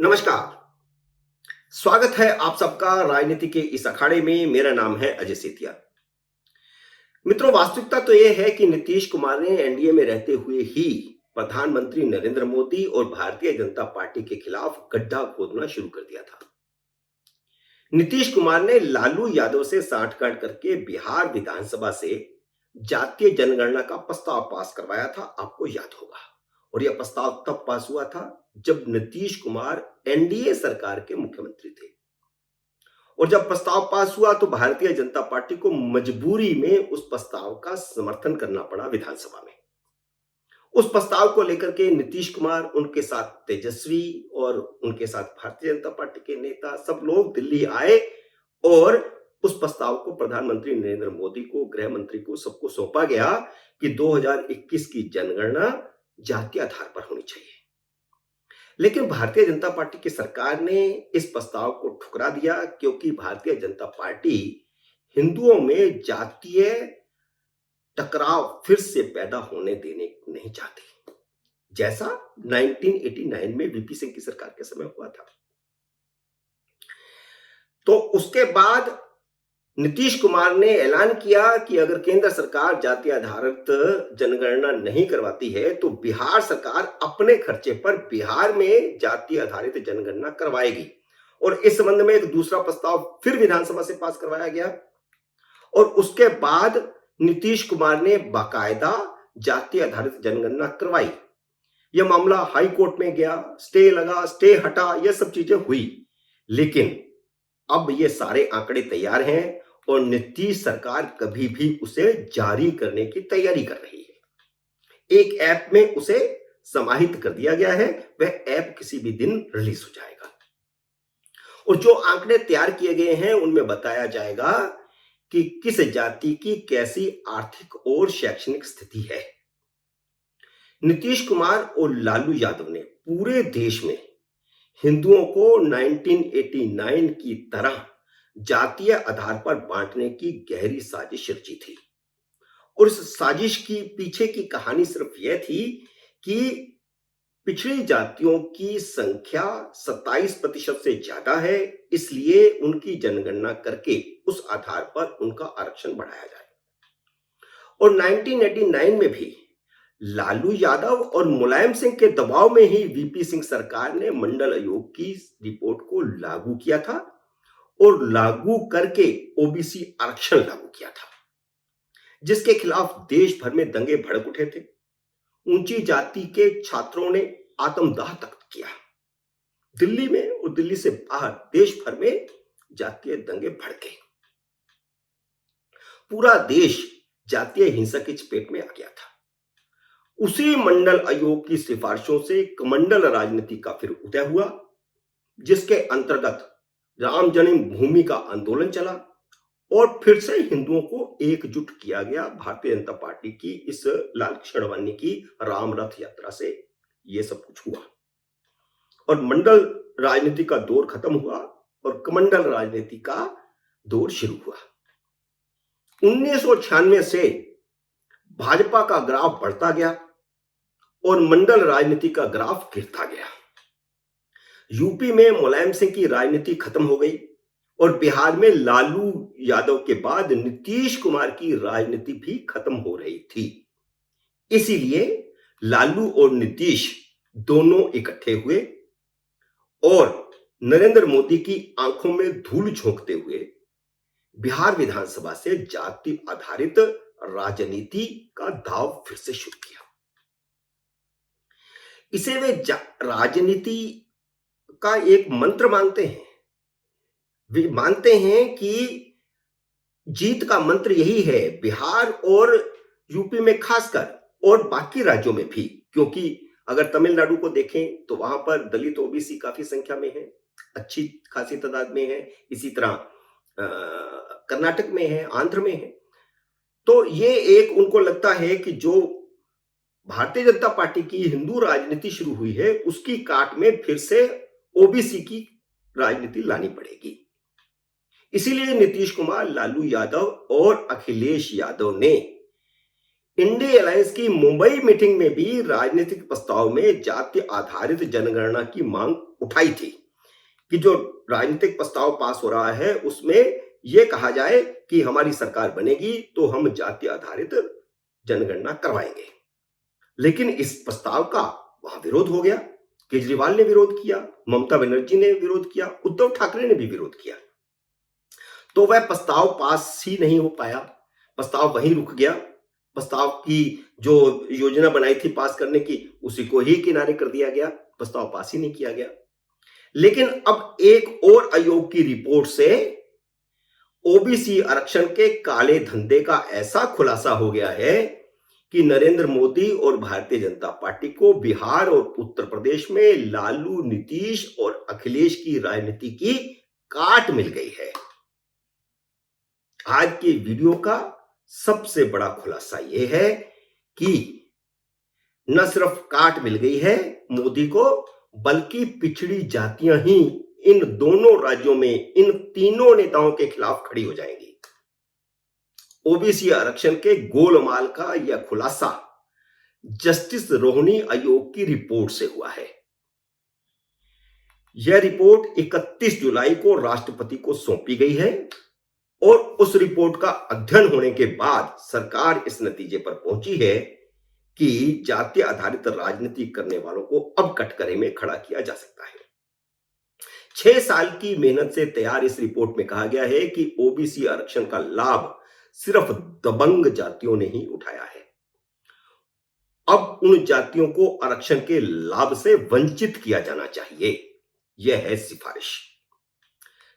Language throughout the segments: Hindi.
नमस्कार। स्वागत है आप सबका राजनीति के इस अखाड़े में। मेरा नाम है अजय सेतिया। मित्रों, वास्तविकता तो यह है कि नीतीश कुमार ने एनडीए में रहते हुए ही प्रधानमंत्री नरेंद्र मोदी और भारतीय जनता पार्टी के खिलाफ गड्ढा खोदना शुरू कर दिया था। नीतीश कुमार ने लालू यादव से सांठगांठ करके बिहार विधानसभा से जातीय जनगणना का प्रस्ताव पास करवाया था, आपको याद होगा। और यह प्रस्ताव तब पास हुआ था जब नीतीश कुमार एनडीए सरकार के मुख्यमंत्री थे। और जब प्रस्ताव पास हुआ तो भारतीय जनता पार्टी को मजबूरी में उस प्रस्ताव का समर्थन करना पड़ा विधानसभा में। उस प्रस्ताव को लेकर के नीतीश कुमार, उनके साथ तेजस्वी और उनके साथ भारतीय जनता पार्टी के नेता सब लोग दिल्ली आए और उस प्रस्ताव को प्रधानमंत्री नरेंद्र मोदी को, गृह मंत्री को, सबको सौंपा गया कि 2021 की जनगणना जातीय आधार पर होनी चाहिए। लेकिन भारतीय जनता पार्टी की सरकार ने इस प्रस्ताव को ठुकरा दिया, क्योंकि भारतीय जनता पार्टी हिंदुओं में जातीय टकराव फिर से पैदा होने देने नहीं चाहती, जैसा 1989 में वीपी सिंह की सरकार के समय हुआ था। तो उसके बाद नीतीश कुमार ने ऐलान किया कि अगर केंद्र सरकार जातीय आधारित जनगणना नहीं करवाती है तो बिहार सरकार अपने खर्चे पर बिहार में जातीय आधारित जनगणना करवाएगी। और इस संबंध में एक दूसरा प्रस्ताव फिर विधानसभा से पास करवाया गया। और उसके बाद नीतीश कुमार ने बाकायदा जातीय आधारित जनगणना करवाई। यह मामला हाई कोर्ट में गया, स्टे लगा, स्टे हटा, यह सब चीजें हुई। लेकिन अब ये सारे आंकड़े तैयार हैं और नीतीश सरकार कभी भी उसे जारी करने की तैयारी कर रही है। एक ऐप में उसे समाहित कर दिया गया है, वह ऐप किसी भी दिन रिलीज हो जाएगा। और जो आंकड़े तैयार किए गए हैं उनमें बताया जाएगा कि किस जाति की कैसी आर्थिक और शैक्षणिक स्थिति है। नीतीश कुमार और लालू यादव ने पूरे देश में हिंदुओं को 1989 की तरह जातीय आधार पर बांटने की गहरी साजिश रची थी। और इस साजिश की पीछे की कहानी सिर्फ यह थी कि पिछड़ी जातियों की संख्या 27% से ज्यादा है, इसलिए उनकी जनगणना करके उस आधार पर उनका आरक्षण बढ़ाया जाए। और 1989 में भी लालू यादव और मुलायम सिंह के दबाव में ही वीपी सिंह सरकार ने मंडल आयोग की रिपोर्ट को लागू किया था और लागू करके ओबीसी आरक्षण लागू किया था, जिसके खिलाफ देश भर में दंगे भड़क उठे थे। ऊंची जाति के छात्रों ने आत्मदाह तक किया। दिल्ली में और दिल्ली से बाहर देश भर में जातीय दंगे भड़के। पूरा देश जातीय हिंसा की चपेट में आ गया था। उसी मंडल आयोग की सिफारिशों से कमंडल राजनीति का फिर उदय हुआ, जिसके अंतर्गत राम जन्मभूमि का आंदोलन चला और फिर से हिंदुओं को एकजुट किया गया भारतीय जनता पार्टी की इस लाल कृष्ण आडवाणी की राम रथ यात्रा से। यह सब कुछ हुआ और मंडल राजनीति का दौर खत्म हुआ और कमंडल राजनीति का दौर शुरू हुआ। 1996 से भाजपा का ग्राफ बढ़ता गया और मंडल राजनीति का ग्राफ गिरता गया। यूपी में मुलायम सिंह की राजनीति खत्म हो गई और बिहार में लालू यादव के बाद नीतीश कुमार की राजनीति भी खत्म हो रही थी। इसीलिए लालू और नीतीश दोनों इकट्ठे हुए और नरेंद्र मोदी की आंखों में धूल झोंकते हुए बिहार विधानसभा से जाति आधारित राजनीति का दांव फिर से शुरू किया। इसे वे राजनीति का एक मंत्र मानते हैं। वे मानते हैं कि जीत का मंत्र यही है, बिहार और यूपी में खासकर और बाकी राज्यों में भी, क्योंकि अगर तमिलनाडु को देखें तो वहां पर दलित ओबीसी काफी संख्या में है, अच्छी खासी तादाद में है। इसी तरह कर्नाटक में है, आंध्र में है। तो ये एक उनको लगता है कि जो भारतीय जनता पार्टी की हिंदू राजनीति शुरू हुई है उसकी काट में फिर से ओबीसी की राजनीति लानी पड़ेगी। इसीलिए नीतीश कुमार, लालू यादव और अखिलेश यादव ने इंडी अलायंस की मुंबई मीटिंग में भी राजनीतिक प्रस्ताव में जाति आधारित जनगणना की मांग उठाई थी कि जो राजनीतिक प्रस्ताव पास हो रहा है उसमें यह कहा जाए कि हमारी सरकार बनेगी तो हम जाति आधारित जनगणना करवाएंगे। लेकिन इस प्रस्ताव का वहां विरोध हो गया। केजरीवाल ने विरोध किया, ममता बनर्जी ने विरोध किया, उद्धव ठाकरे ने भी विरोध किया। तो वह प्रस्ताव पास ही नहीं हो पाया, प्रस्ताव वहीं रुक गया। प्रस्ताव की जो योजना बनाई थी पास करने की, उसी को ही किनारे कर दिया गया, प्रस्ताव पास ही नहीं किया गया। लेकिन अब एक और आयोग की रिपोर्ट से ओबीसी आरक्षण के काले धंधे का ऐसा खुलासा हो गया है कि नरेंद्र मोदी और भारतीय जनता पार्टी को बिहार और उत्तर प्रदेश में लालू, नीतीश और अखिलेश की राजनीति की काट मिल गई है। आज के वीडियो का सबसे बड़ा खुलासा यह है कि न सिर्फ काट मिल गई है मोदी को, बल्कि पिछड़ी जातियां ही इन दोनों राज्यों में इन तीनों नेताओं के खिलाफ खड़ी हो जाएंगी। ओबीसी आरक्षण के गोलमाल का यह खुलासा जस्टिस रोहिणी आयोग की रिपोर्ट से हुआ है। यह रिपोर्ट 31 जुलाई को राष्ट्रपति को सौंपी गई है और उस रिपोर्ट का अध्ययन होने के बाद सरकार इस नतीजे पर पहुंची है कि जाति आधारित राजनीति करने वालों को अब कटघरे में खड़ा किया जा सकता है। 6 साल की मेहनत से तैयार इस रिपोर्ट में कहा गया है कि ओबीसी आरक्षण का लाभ सिर्फ दबंग जातियों ने ही उठाया है। अब उन जातियों को आरक्षण के लाभ से वंचित किया जाना चाहिए। यह है सिफारिश।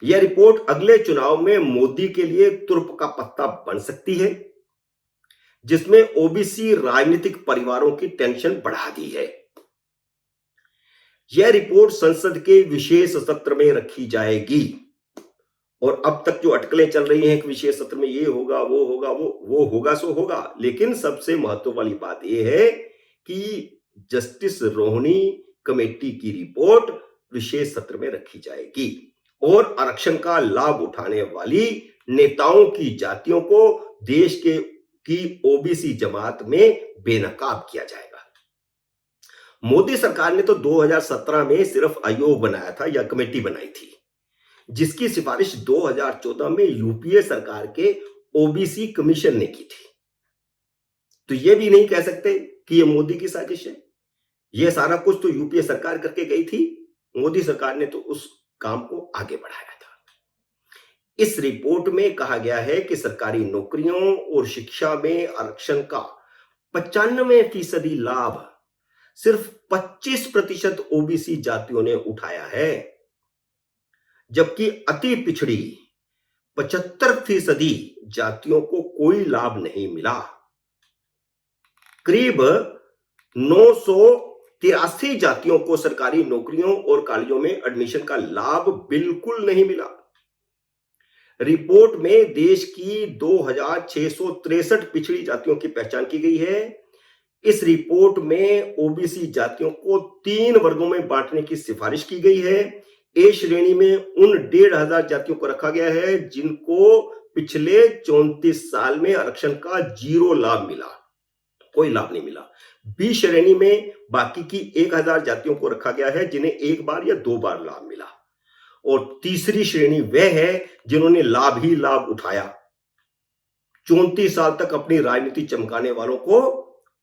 यह रिपोर्ट अगले चुनाव में मोदी के लिए तुर्प का पत्ता बन सकती है, जिसमें ओबीसी राजनीतिक परिवारों की टेंशन बढ़ा दी है। यह रिपोर्ट संसद के विशेष सत्र में रखी जाएगी और अब तक जो अटकलें चल रही हैं कि विशेष सत्र में ये होगा, वो होगा, वो होगा सो होगा। लेकिन सबसे महत्व वाली बात यह है कि जस्टिस रोहिणी कमेटी की रिपोर्ट विशेष सत्र में रखी जाएगी और आरक्षण का लाभ उठाने वाली नेताओं की जातियों को देश की ओबीसी जमात में बेनकाब किया जाएगा। मोदी सरकार ने तो 2017 में सिर्फ आयोग बनाया था या कमेटी बनाई थी, जिसकी सिफारिश 2014 में यूपीए सरकार के ओबीसी कमीशन ने की थी। तो यह भी नहीं कह सकते कि यह मोदी की साजिश है। यह सारा कुछ तो यूपीए सरकार करके गई थी, मोदी सरकार ने तो उस काम को आगे बढ़ाया था। इस रिपोर्ट में कहा गया है कि सरकारी नौकरियों और शिक्षा में आरक्षण का 95% लाभ सिर्फ 25% ओबीसी जातियों ने उठाया है, जबकि अति पिछड़ी 75% जातियों को कोई लाभ नहीं मिला। करीब 983 जातियों को सरकारी नौकरियों और कॉलेजों में एडमिशन का लाभ बिल्कुल नहीं मिला। रिपोर्ट में देश की 2663 पिछड़ी जातियों की पहचान की गई है। इस रिपोर्ट में ओबीसी जातियों को 3 वर्गों में बांटने की सिफारिश की गई है। ए श्रेणी में उन 1500 जातियों को रखा गया है जिनको पिछले 34 साल में आरक्षण का 0 लाभ मिला, कोई लाभ नहीं मिला। बी श्रेणी में बाकी की 1000 जातियों को रखा गया है जिन्हें 1 बार या 2 बार लाभ मिला। और तीसरी श्रेणी वह है जिन्होंने लाभ ही लाभ उठाया। 34 साल तक अपनी राजनीति चमकाने वालों को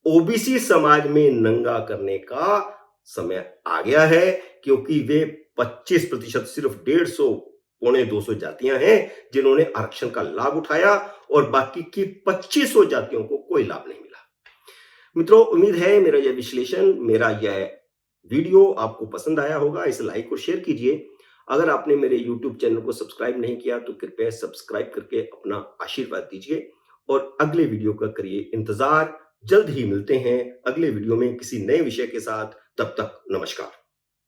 ओबीसी समाज में नंगा करने का समय आ गया है, क्योंकि वे 25% सिर्फ 150 पौने 200 जातियां हैं जिन्होंने आरक्षण का लाभ उठाया और बाकी की 2500 जातियों को कोई लाभ नहीं मिला। मित्रों, उम्मीद है मेरा यह विश्लेषण, मेरा यह वीडियो आपको पसंद आया होगा। इसे लाइक और शेयर कीजिए। अगर आपने मेरे YouTube चैनल को सब्सक्राइब नहीं किया तो कृपया सब्सक्राइब करके अपना आशीर्वाद दीजिए और अगले वीडियो का करिए इंतजार। जल्द ही मिलते हैं अगले वीडियो में किसी नए विषय के साथ। तब तक नमस्कार।